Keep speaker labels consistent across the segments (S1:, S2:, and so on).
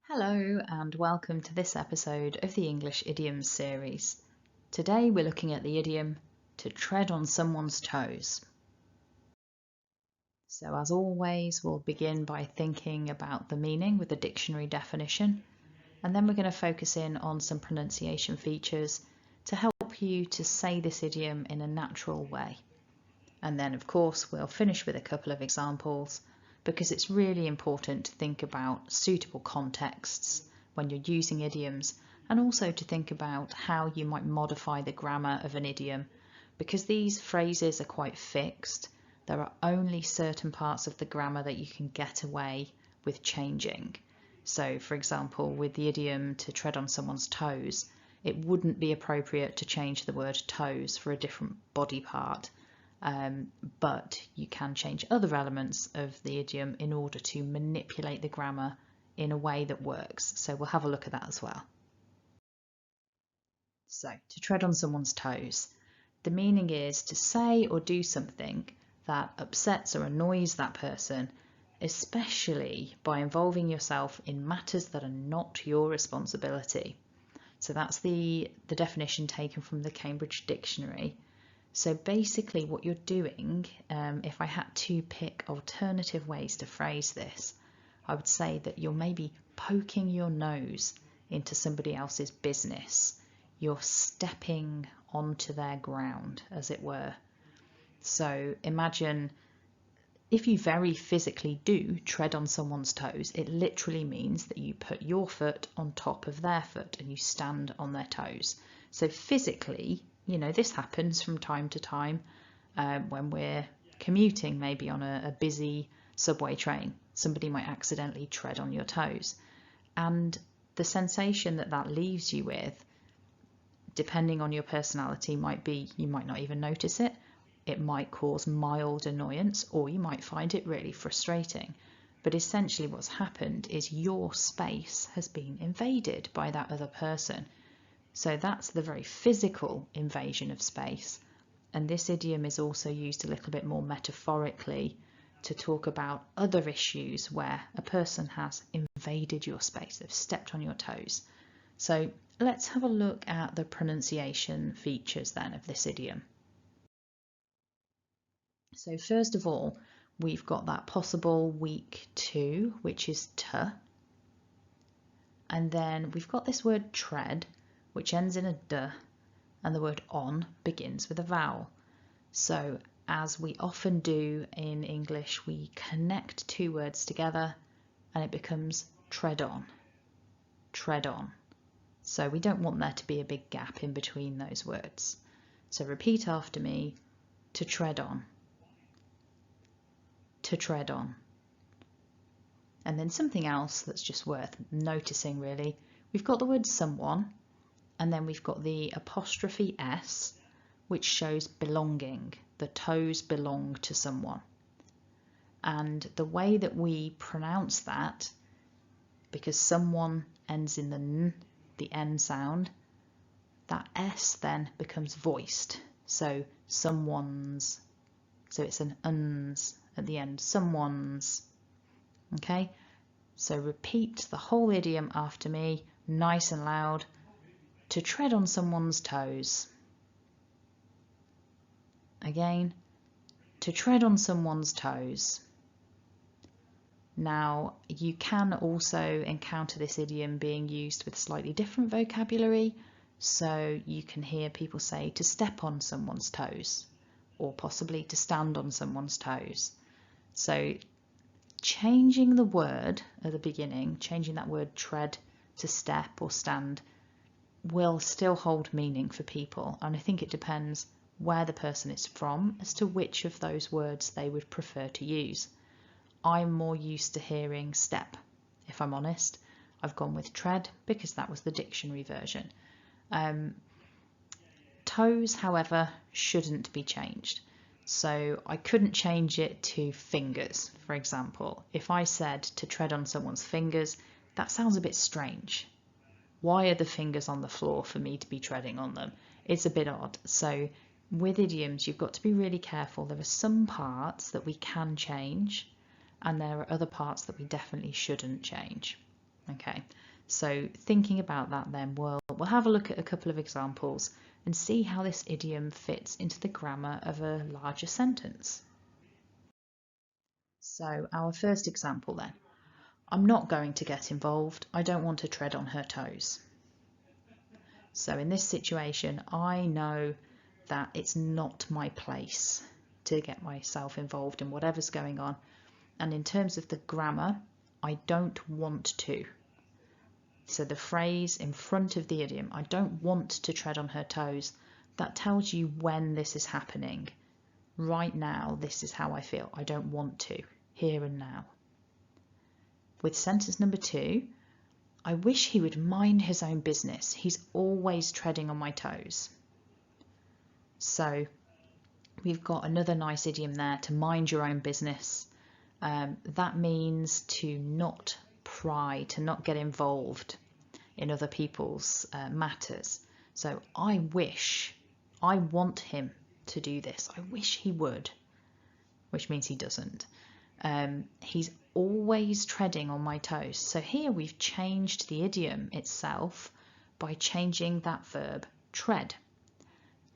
S1: Hello and welcome to this episode of the English Idioms series. Today we're looking at the idiom to tread on someone's toes. So as always, we'll begin by thinking about the meaning with the dictionary definition, and then we're going to focus in on some pronunciation features to help you to say this idiom in a natural way. And then of course we'll finish with a couple of examples because it's really important to think about suitable contexts when you're using idioms, and also to think about how you might modify the grammar of an idiom, because these phrases are quite fixed. There are only certain parts of the grammar that you can get away with changing. So for example, with the idiom to tread on someone's toes, it wouldn't be appropriate to change the word toes for a different body part. But you can change other elements of the idiom in order to manipulate the grammar in a way that works. So we'll have a look at that as well. So to tread on someone's toes, the meaning is to say or do something that upsets or annoys that person, especially by involving yourself in matters that are not your responsibility. So that's the definition taken from the Cambridge Dictionary. So basically what you're doing, if I had to pick alternative ways to phrase this, I would say that you're maybe poking your nose into somebody else's business. You're stepping onto their ground, as it were. So imagine if you very physically do tread on someone's toes, it literally means that you put your foot on top of their foot and you stand on their toes. So physically, this happens from time to time when we're commuting, maybe on a busy subway train. Somebody might accidentally tread on your toes. And the sensation that leaves you with, depending on your personality, might be you might not even notice it. It might cause mild annoyance, or you might find it really frustrating. But essentially what's happened is your space has been invaded by that other person. So that's the very physical invasion of space. And this idiom is also used a little bit more metaphorically to talk about other issues where a person has invaded your space, they've stepped on your toes. So let's have a look at the pronunciation features then of this idiom. So first of all, we've got that possible weak to, which is t. And then we've got this word tread, which ends in a d, and the word on begins with a vowel. So as we often do in English, we connect two words together and it becomes tread on, tread on. So we don't want there to be a big gap in between those words. So repeat after me: to tread on, to tread on. And then something else that's just worth noticing really, we've got the word someone, and then we've got the apostrophe S, which shows belonging. The toes belong to someone. And the way that we pronounce that, because someone ends in the n, the N sound, that S then becomes voiced. So someone's, so it's an uns at the end, someone's. Okay, so repeat the whole idiom after me, nice and loud: to tread on someone's toes. Again, to tread on someone's toes. Now, you can also encounter this idiom being used with slightly different vocabulary. So you can hear people say to step on someone's toes, or possibly to stand on someone's toes. So changing the word at the beginning, changing that word tread to step or stand, will still hold meaning for people. And I think it depends where the person is from as to which of those words they would prefer to use. I'm more used to hearing step, if I'm honest. I've gone with tread because that was the dictionary version. Toes, however, shouldn't be changed. So I couldn't change it to fingers, for example. If I said to tread on someone's fingers, that sounds a bit strange. Why are the fingers on the floor for me to be treading on them? It's a bit odd. So with idioms, you've got to be really careful. There are some parts that we can change, and there are other parts that we definitely shouldn't change. Okay, so thinking about that then, we'll have a look at a couple of examples and see how this idiom fits into the grammar of a larger sentence. So our first example then, I'm not going to get involved, I don't want to tread on her toes. So in this situation, I know that it's not my place to get myself involved in whatever's going on. And in terms of the grammar, I don't want to. So the phrase in front of the idiom, I don't want to tread on her toes, that tells you when this is happening. Right now, this is how I feel. I don't want to, here and now. With sentence number 2, I wish he would mind his own business. He's always treading on my toes. So we've got another nice idiom there, to mind your own business. That means to not pry, to not get involved in other people's matters. So I want him to do this. I wish he would, which means he doesn't. He's always treading on my toes. So here we've changed the idiom itself by changing that verb tread.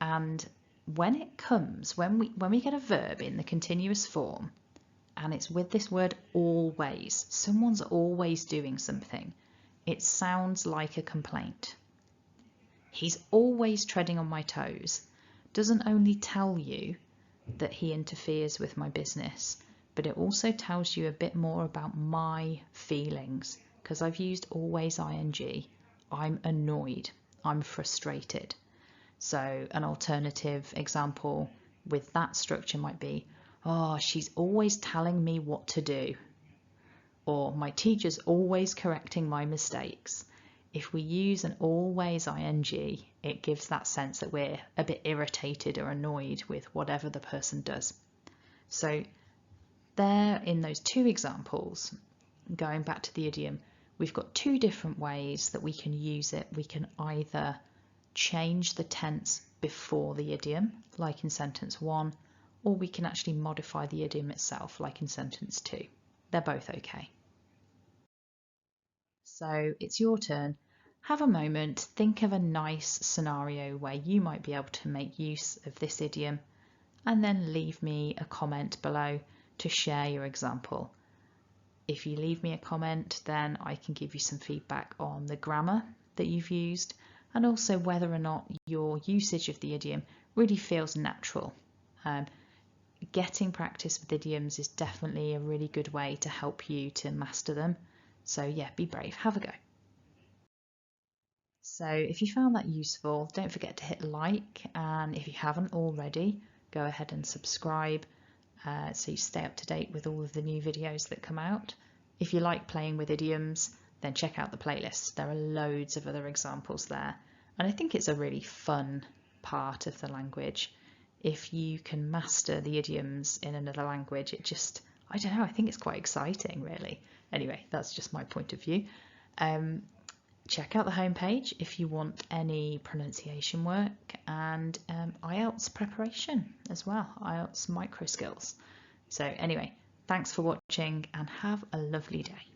S1: And when it comes, when we get a verb in the continuous form, and it's with this word always, someone's always doing something, it sounds like a complaint. He's always treading on my toes doesn't only tell you that he interferes with my business, but it also tells you a bit more about my feelings, because I've used always ing. I'm annoyed, I'm frustrated. So an alternative example with that structure might be, oh, she's always telling me what to do, or my teacher's always correcting my mistakes. If we use an always ing, it gives that sense that we're a bit irritated or annoyed with whatever the person does. So there, in those 2 examples, going back to the idiom, we've got 2 different ways that we can use it. We can either change the tense before the idiom, like in sentence 1, or we can actually modify the idiom itself, like in sentence 2. They're both okay. So it's your turn. Have a moment, think of a nice scenario where you might be able to make use of this idiom, and then leave me a comment below to share your example. If you leave me a comment, then I can give you some feedback on the grammar that you've used, and also whether or not your usage of the idiom really feels natural. Getting practice with idioms is definitely a really good way to help you to master them. So yeah, be brave, have a go. So if you found that useful, don't forget to hit like, and if you haven't already, go ahead and subscribe so you stay up to date with all of the new videos that come out. If you like playing with idioms, then check out the playlist. There are loads of other examples there, and I think it's a really fun part of the language. If you can master the idioms in another language, it just, I don't know, I think it's quite exciting, really. Anyway, that's just my point of view. Check out the homepage if you want any pronunciation work, and IELTS preparation as well, IELTS micro skills. So anyway, thanks for watching and have a lovely day.